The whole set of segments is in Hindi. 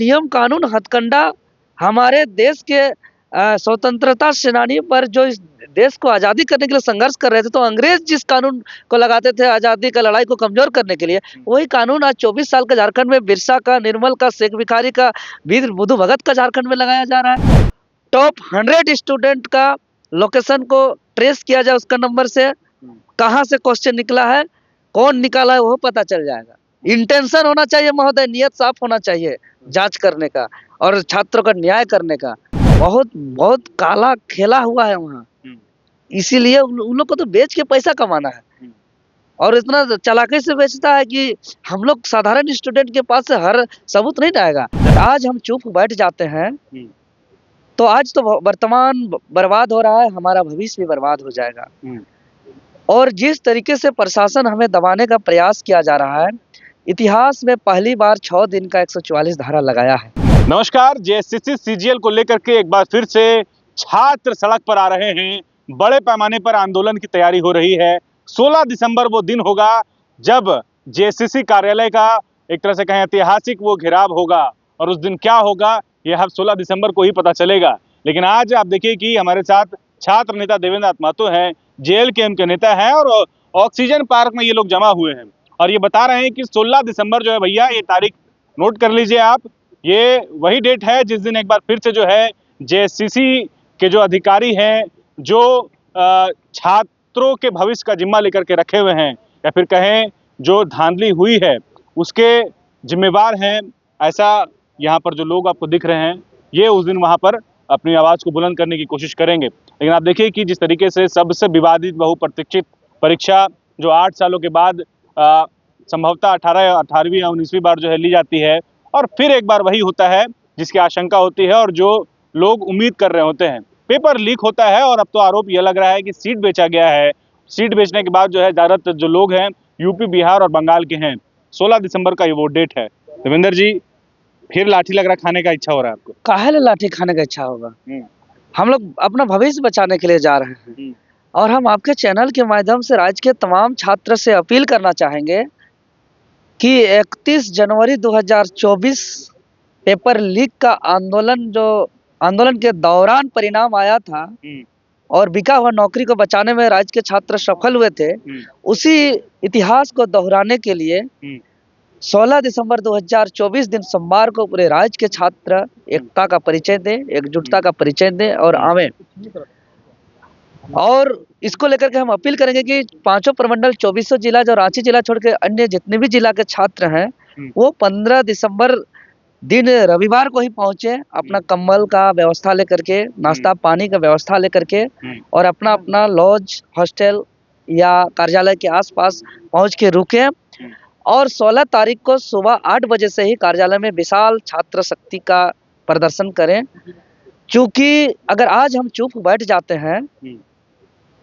नियम कानून हथकंडा हमारे देश के स्वतंत्रता सेनानी पर जो इस देश को आज़ादी करने के लिए संघर्ष कर रहे थे, तो अंग्रेज जिस कानून को लगाते थे आज़ादी का लड़ाई को कमजोर करने के लिए, वही कानून आज 24 साल के झारखंड में बिरसा का, निर्मल का, शेख भिखारी का, वीर बुद्धू भगत का झारखंड में लगाया जा रहा है। टॉप 100 स्टूडेंट का लोकेशन को ट्रेस किया जाए, उसका नंबर से कहाँ से क्वेश्चन निकला है, कौन निकाला है, वो पता चल जाएगा। इंटेंशन होना चाहिए महोदय, नियत साफ होना चाहिए जांच करने का और छात्रों का न्याय करने का। बहुत बहुत काला खेला हुआ है वहाँ, इसीलिए उन लोग को तो बेच के पैसा कमाना है और इतना चालाकी से बेचता है कि हम लोग साधारण स्टूडेंट के पास से हर सबूत नहीं आएगा। आज हम चुप बैठ जाते हैं तो आज तो वर्तमान बर्बाद हो रहा है, हमारा भविष्य भी बर्बाद हो जाएगा। और जिस तरीके से प्रशासन हमें दबाने का प्रयास किया जा रहा है, इतिहास में पहली बार 6 दिन का 144 धारा लगाया है। नमस्कार, जेएसएससी सीजीएल को लेकर के एक बार फिर से छात्र सड़क पर आ रहे हैं। बड़े पैमाने पर आंदोलन की तैयारी हो रही है। 16 दिसंबर वो दिन होगा जब जेएसएससी कार्यालय का एक तरह से कहें ऐतिहासिक वो घेराव होगा और उस दिन क्या होगा यह हर 16 दिसंबर को ही पता चलेगा। लेकिन आज आप देखिए कि हमारे साथ छात्र नेता देवेंद्र आत्मातो हैं, जेएलकेएम के नेता हैं और ऑक्सीजन पार्क में ये लोग जमा हुए हैं और ये बता रहे हैं कि 16 दिसंबर जो है भैया, ये तारीख नोट कर लीजिए आप, ये वही डेट है जिस दिन एक बार फिर से जो है जेएसएससी के जो अधिकारी हैं, जो छात्रों के भविष्य का जिम्मा लेकर के रखे हुए हैं या फिर कहें जो धांधली हुई है उसके जिम्मेवार हैं। ऐसा यहाँ पर जो लोग आपको दिख रहे हैं, ये उस दिन वहाँ पर अपनी आवाज़ को बुलंद करने की कोशिश करेंगे। लेकिन आप देखिए कि जिस तरीके से सबसे विवादित बहुप्रतीक्षित परीक्षा जो 8 सालों के बाद संभवतः 18वीं या 19वीं बार जो है ली जाती है और फिर एक बार वही होता है जिसकी आशंका होती है और जो लोग उम्मीद कर रहे होते हैं, पेपर लीक होता है और अब तो आरोप यह लग रहा है कि सीट बेचा गया है। सीट बेचने के बाद जो है ज़्यादातर जो लोग हैं यूपी, बिहार और बंगाल के हैं। 16 दिसंबर का ये वो डेट है। देवेंद्र जी, फिर लाठी लग रहा, खाने का इच्छा हो रहा है आपको? काहे लाठी खाने का इच्छा होगा? हम लोग अपना भविष्य बचाने के लिए जा रहे हैं और हम आपके चैनल के माध्यम से राज्य के तमाम छात्र से अपील करना चाहेंगे कि 31 जनवरी 2024 पेपर लीक का आंदोलन के दौरान परिणाम आया था और बिका हुआ नौकरी को बचाने में राज्य के छात्र सफल हुए थे, उसी इतिहास को दोहराने के लिए 16 दिसंबर 2024 दिन सोमवार को पूरे राज्य के छात्र एकता का परिचय दें, एकजुटता का परिचय दें और आवें। और इसको लेकर के हम अपील करेंगे कि पांचों प्रमंडल 2400 जिला, जो रांची जिला छोड़ के अन्य जितने भी जिला के छात्र हैं, वो 15 दिसंबर दिन रविवार को ही पहुंचे, अपना कंबल का व्यवस्था लेकर के, नाश्ता पानी का व्यवस्था लेकर के और अपना अपना लॉज, हॉस्टल या कार्यालय के आसपास पहुंच के रुके और 16 तारीख को सुबह 8 बजे से ही कार्यालय में विशाल छात्र शक्ति का प्रदर्शन करें। क्योंकि अगर आज हम चुप बैठ जाते हैं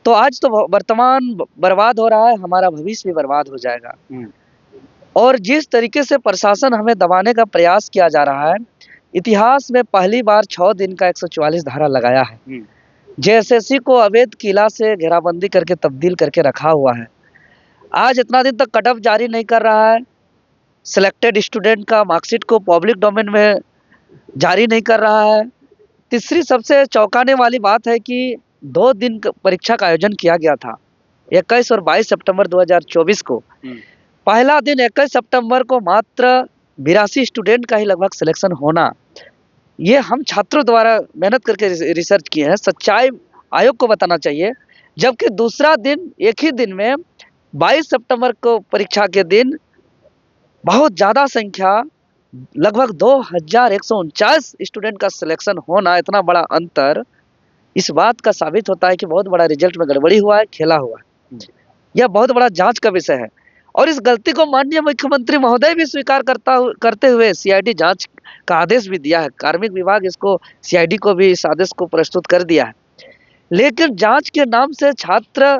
तो आज तो वर्तमान बर्बाद हो रहा है, हमारा भविष्य भी बर्बाद हो जाएगा। और जिस तरीके से प्रशासन हमें दबाने का प्रयास किया जा रहा है, इतिहास में पहली बार 6 दिन का 144 धारा लगाया है। जेएसएससी को अवैध किला से घेराबंदी करके तब्दील करके रखा हुआ है। आज इतना दिन तक कट ऑफ जारी नहीं कर रहा है, सिलेक्टेड स्टूडेंट का मार्कशीट को पब्लिक डोमेन में जारी नहीं कर रहा है। तीसरी सबसे चौंकाने वाली बात है कि 2 दिन परीक्षा का आयोजन किया गया था, 21 और 22 सितंबर 2024 को। पहला दिन 21 सितंबर को मात्र 82 स्टूडेंट का ही लगभग सिलेक्शन होना, ये हम छात्रों द्वारा मेहनत करके रिसर्च किए हैं, सच्चाई आयोग को बताना चाहिए। जबकि दूसरा दिन, एक ही दिन में 22 सितंबर को परीक्षा के दिन बहुत ज़्यादा संख्या, लगभग 2149 स्टूडेंट का सिलेक्शन होना, इतना बड़ा अंतर इस बात का साबित होता है कि बहुत बड़ा रिजल्ट में गड़बड़ी हुआ है, खेला हुआ है। यह बहुत बड़ा जांच का विषय है और इस गलती को माननीय मुख्यमंत्री महोदय भी स्वीकार करते हुए सीआईडी जांच का आदेश भी दिया है। कार्मिक विभाग इसको, सीआईडी को भी इस आदेश को प्रस्तुत कर दिया है। लेकिन जांच के नाम से छात्र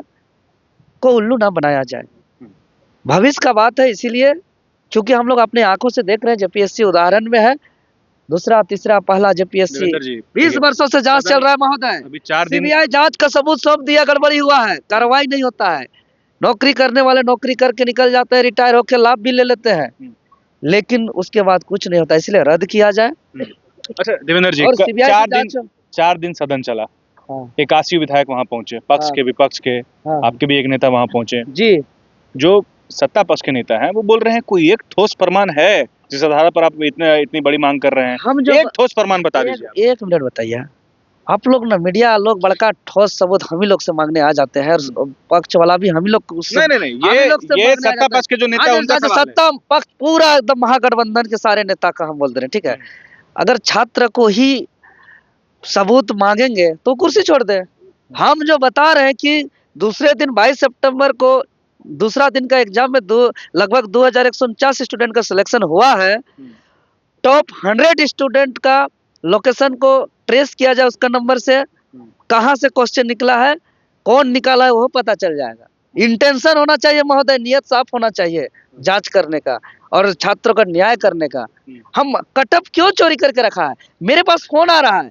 को उल्लू ना बनाया जाए, भविष्य का बात है। इसीलिए चूंकि हम लोग अपने आंखों से देख रहे हैं, जेपीएससी उदाहरण में है, दूसरा, तीसरा, पहला जेपीएससी 20 वर्षों से जांच चल रहा है महोदय। अभी 4 दिन सीबीआई जांच का सबूत सौंप दिया, गड़बड़ी हुआ है, कार्रवाई नहीं होता है। नौकरी करने वाले नौकरी करके निकल जाते हैं, रिटायर होकर लाभ भी ले लेते हैं। लेकिन उसके बाद कुछ नहीं होता, इसलिए रद्द किया जाए। अच्छा देवेंद्र जी, और सीबीआई चार की दिन जांच। 4 दिन सदन चला, हाँ 81 विधायक वहां पहुंचे, पक्ष हाँ के विपक्ष के, हाँ आपके भी एक नेता वहां पहुंचे। जी। जो सत्ता पक्ष के नेता हैं वो बोल रहे हैं कोई एक ठोस फरमान है जिस आधार पर आप इतनी बड़ी मांग कर रहे हैं, हम जो एक ठोस फरमान बता दीजिए आप। एक मिनट बताइए, आप लोग ना मीडिया लोग बड़का ठोस सबूत हम ही लोग से मांगने आ जाते हैं, और पक्ष वाला भी हम ही लोग नहीं नहीं नहीं, हम ही लोग से ये मांगने आ सत्ता जाता है। पक्ष के जो नेता आज है उनका आज सवाल है। सत्ता पक्ष पूरा एकदम महागठबंधन के सारे नेता का हम बोल दे रहे हैं, ठीक है। अगर छात्र को ही सबूत मांगेंगे तो कुर्सी छोड़ दे। हम जो बता रहे हैं कि दूसरे दिन 22 सितंबर को दूसरा दिन का एग्जाम में लगभग 2149 स्टूडेंट का सिलेक्शन हुआ है। टॉप 100 स्टूडेंट का लोकेशन को ट्रेस किया जाए, उसका नंबर से कहाँ से क्वेश्चन निकला है, कौन निकाला है, वो पता चल जाएगा। इंटेंशन होना चाहिए महोदय, नियत साफ होना चाहिए जांच करने का और छात्रों का न्याय करने का। हम कटअप क्यों चोरी करके रखा है? मेरे पास फोन आ रहा है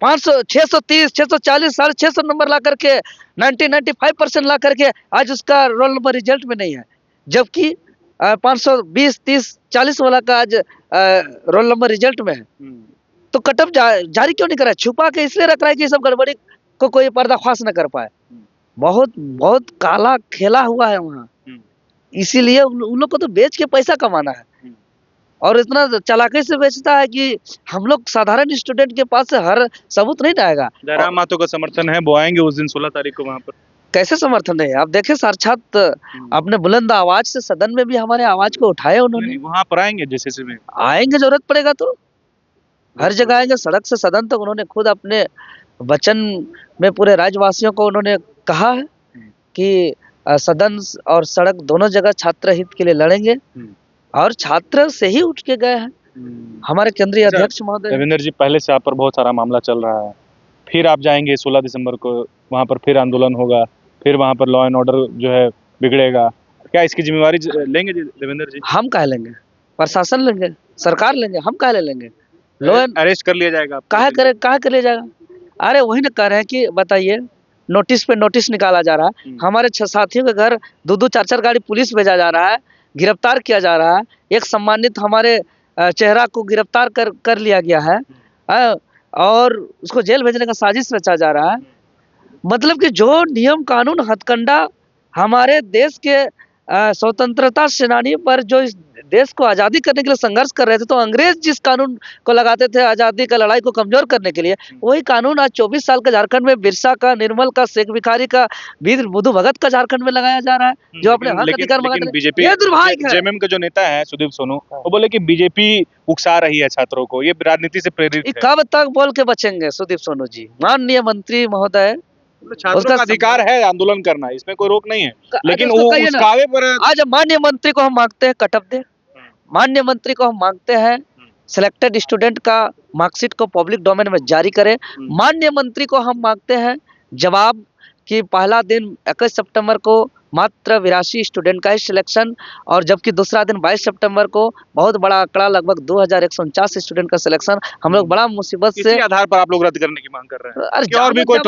500 630 640 650 नंबर ला करके 95% ला करके आज उसका रोल नंबर रिजल्ट में नहीं है, जबकि 520 30 40 वाला का आज रोल नंबर रिजल्ट में है। तो कटअप जारी क्यों नहीं करा है? छुपा के इसलिए रख रहा है कि सब गड़बड़ी को कोई पर्दाफाश न कर पाए। बहुत बहुत काला खेला हुआ है वहाँ, इसीलिए उन लोग को तो बेच के पैसा कमाना है, और इतना चालाकी से बेचता है कि हम लोग साधारण स्टूडेंट के पास से हर सबूत नहीं आएगा। जयराम मातो का समर्थन है, वो आएंगे उस दिन 16 तारीख को वहां पर। कैसे समर्थन है? आप देखें साक्षात अपने बुलंद आवाज से सदन में भी हमारे आवाज को उठाया उन्होंने। वहां पर आएंगे जैसे में आएंगे, जरूरत पड़ेगा तो हर जगह आएंगे, सड़क से सदन तक। उन्होंने खुद अपने वचन में पूरे राज्यवासियों को उन्होंने कहा है कि सदन और सड़क दोनों जगह छात्र हित के लिए लड़ेंगे, और छात्र से ही उठ के गए हैं हमारे केंद्रीय अध्यक्ष महोदय। रविंदर जी, पहले से आप पर बहुत सारा मामला चल रहा है, फिर आप जाएंगे 16 दिसंबर को, वहां पर फिर आंदोलन होगा, फिर वहां पर लॉ एंड ऑर्डर जो है बिगड़ेगा, क्या इसकी जिम्मेवारी लेंगे रविंदर जी? हम कह लेंगे, प्रशासन लेंगे, सरकार लेंगे, हम कह लेंगे। लॉ एंड अरेस्ट कर लिया जाएगा? काहे कर लिया जाएगा? अरे वही ना कह रहे हैं कि बताइए, नोटिस पे नोटिस निकाला जा रहा है, हमारे 6 साथियों के घर 2-2 4-4 गाड़ी पुलिस भेजा जा रहा है, गिरफ्तार किया जा रहा है। एक सम्मानित हमारे चेहरा को गिरफ्तार कर लिया गया है, और उसको जेल भेजने का साजिश रचा जा रहा है। मतलब कि जो नियम कानून हथकंडा हमारे देश के स्वतंत्रता सेनानी पर जो इस देश को आज़ादी करने के लिए संघर्ष कर रहे थे, तो अंग्रेज जिस कानून को लगाते थे आज़ादी का लड़ाई को कमजोर करने के लिए, वही कानून आज 24 साल का झारखंड में बिरसा का, निर्मल का, शेख भिखारी का, वीर बुद्धू भगत का झारखंड में लगाया जा रहा है, जो अपने हक अधिकार मांगते हैं। बीजेपी, ये दुर्भाग्य है। जेएमएम का जो नेता है सुदीप सोनू, वो बोले कि बीजेपी उकसा रही है छात्रों को, ये राजनीति से प्रेरित है। कब तक बोल के बचेंगे सुदीप सोनू जी? माननीय मंत्री महोदय, छात्रों का अधिकार है आंदोलन करना, इसमें कोई रोक नहीं है, लेकिन उस कावे पर आज माननीय मंत्री को हम मांगते हैं कटअप दे, माननीय मंत्री को हम मांगते हैं सिलेक्टेड स्टूडेंट का मार्कशीट को पब्लिक डोमेन में जारी करें। माननीय मंत्री को हम मांगते हैं जवाब कि पहला दिन 21 सितंबर को मात्र 82 स्टूडेंट का ही सिलेक्शन, और जबकि दूसरा दिन 22 सितंबर को बहुत बड़ा आंकड़ा लगभग 2149 स्टूडेंट का सिलेक्शन। हम लोग बड़ा मुसीबत से आधार पर आप लोग रद्द करने की मांग कर रहे हैं? अरे और भी कोई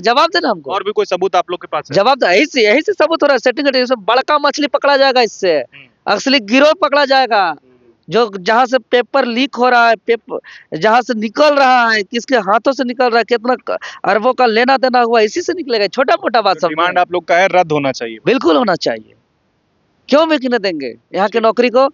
जवाब देना हमको, और भी कोई सबूत आप लोग के पास है? जवाब दो, यही से सबूत हो रहा है। सेटिंग बड़का मछली पकड़ा जाएगा, इससे असली गिरोह पकड़ा जाएगा। जो जहां से पेपर लीक हो रहा है, पेपर जहां से निकल रहा है, किसके हाथों से निकल रहा है, कितना अरबों का लेना देना हुआ, इसी से निकलेगा। छोटा मोटा बात सब डिमांड आप लोग का है रद्द होना चाहिए। बिल्कुल होना चाहिए, क्यों बिकने देंगे यहाँ की नौकरी को?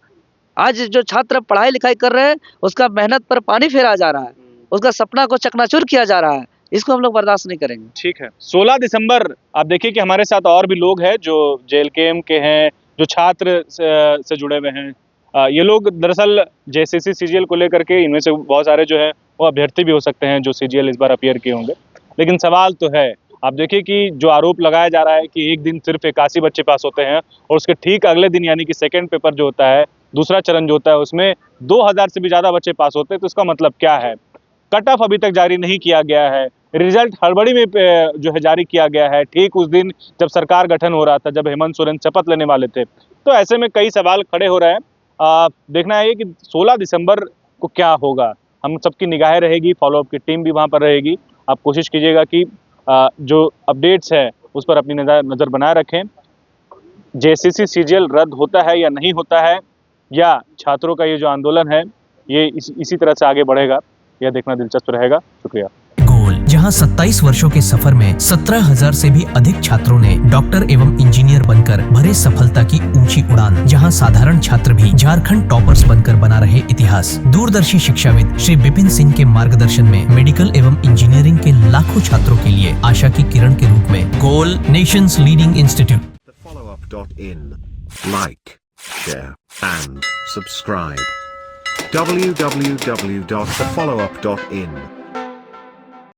आज जो छात्र पढ़ाई लिखाई कर रहे हैं, उसका मेहनत पर पानी फेरा जा रहा है, उसका सपना को चकनाचूर किया जा रहा है, इसको हम लोग बर्दाश्त नहीं करेंगे। ठीक है, 16 दिसंबर आप देखिए कि हमारे साथ और भी लोग हैं जो जेएलकेएम के हैं, जो छात्र से जुड़े हुए हैं। ये लोग दरअसल जेएसएससी सीजीएल को लेकर के, इनमें से बहुत सारे जो है वो अभ्यर्थी भी हो सकते हैं जो सीजीएल इस बार अपीयर किए होंगे, लेकिन सवाल तो है, आप देखिए कि जो आरोप लगाया जा रहा है कि एक दिन सिर्फ 81 बच्चे पास होते हैं, और उसके ठीक अगले दिन यानी कि सेकेंड पेपर जो होता है, दूसरा चरण जो होता है, उसमें 2000 से भी ज़्यादा बच्चे पास होते हैं। तो इसका मतलब क्या है? कट ऑफ अभी तक जारी नहीं किया गया है, रिजल्ट हड़बड़ी में जो है जारी किया गया है, ठीक उस दिन जब सरकार गठन हो रहा था, जब हेमंत सोरेन शपथ लेने वाले थे। तो ऐसे में कई सवाल खड़े हो रहे हैं। देखना है कि 16 दिसंबर को क्या होगा, हम सबकी निगाहें रहेगी, फॉलोअप की टीम भी वहाँ पर रहेगी। आप कोशिश कीजिएगा कि जो अपडेट्स है उस पर अपनी नज़र बनाए रखें। जेएसएससी सीजीएल रद्द होता है या नहीं होता है, या छात्रों का ये जो आंदोलन है ये इसी तरह से आगे बढ़ेगा, यह देखना दिलचस्प रहेगा। शुक्रिया। गोल, जहां 27 वर्षों के सफर में 17,000 से भी अधिक छात्रों ने डॉक्टर एवं इंजीनियर बनकर भरे सफलता की ऊंची उड़ान, जहां साधारण छात्र भी झारखंड टॉपर्स बनकर बना रहे इतिहास। दूरदर्शी शिक्षाविद श्री विपिन सिंह के मार्गदर्शन में मेडिकल एवं इंजीनियरिंग के लाखों छात्रों के लिए आशा की किरण के रूप में गोल, nation's leading institute. thefollowup.in. Like, share, and subscribe. www.thefollowup.in